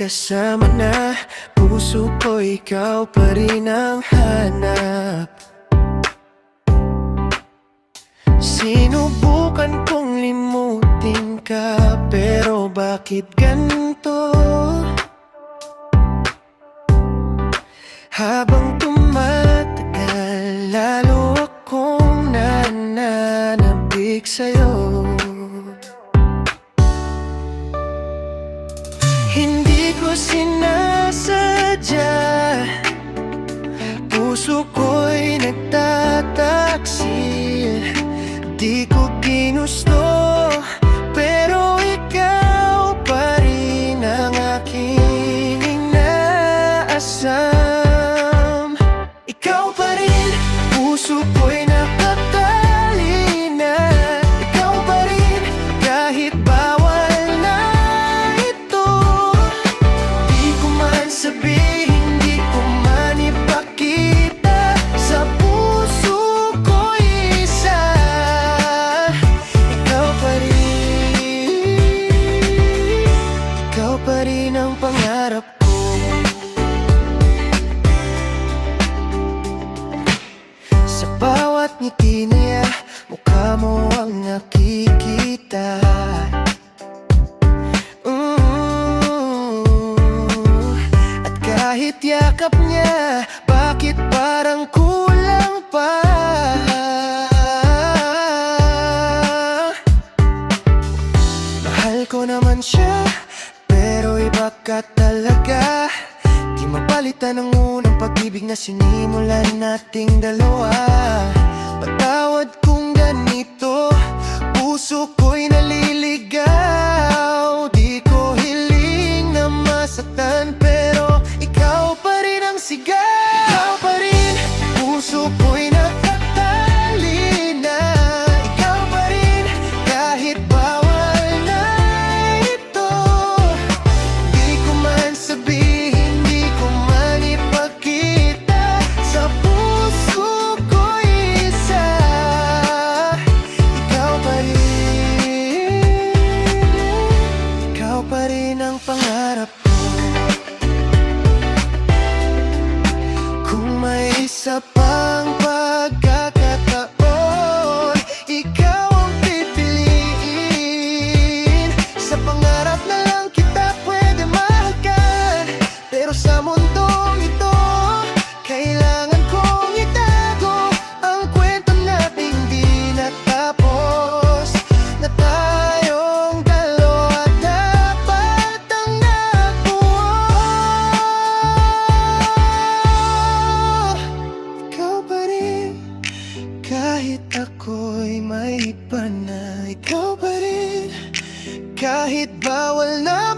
kasama na, puso ko ikaw pa rin ang hanap. Sinubukan kong limutin ka, pero bakit ganito? Habang tumatagal, lalo akong nananabik sa'yo. Hindi ko sinasadya, puso ko'y nagtataksil. Di ko ginusto, pero ikaw pa rin ang aking inaasam. Ikaw pa rin, puso ko'y nakatali na. Ikaw pa rin, kahit bawal na ito. Di ko man sabihin, di ko man ipakita, sa puso ko'y isa. Ikaw pa rin, ikaw pa rin ang pangarap ko. Sa bawat ngiti niya, mukha mo ang nakikita. At kahit yakap niya, bakit parang kulang pa? Mahal ko naman siya, pero iba ka talaga. Di mapalitan ang unang pag-ibig na sinimulan nating dalawa. Patawad kung ganito, puso ko'y naliligaw. Di ko hiling na masaktan, pero ikaw pa rin ang sigaw. Ikaw pa rin, puso ko'y nakatali na. Ikaw pa rin, kahit bawal na ito. Di ko man sabihin, di ko man ipakita, sa puso ko'y isa. Ikaw pa rin, ikaw pa rin ang pangarap ko. Kung may isa pang pagkakataon, ikaw ang pipiliin. Sa pangarap na lang kita pwede mahalkan, pero sa mundong ito, kailangan kong itago ang kwento nating di natapos. Na tayong dalawa dapat ang nabuo. Ikaw pa rin, kahit ako'y may iba na. Ikaw pa rin, kahit bawal na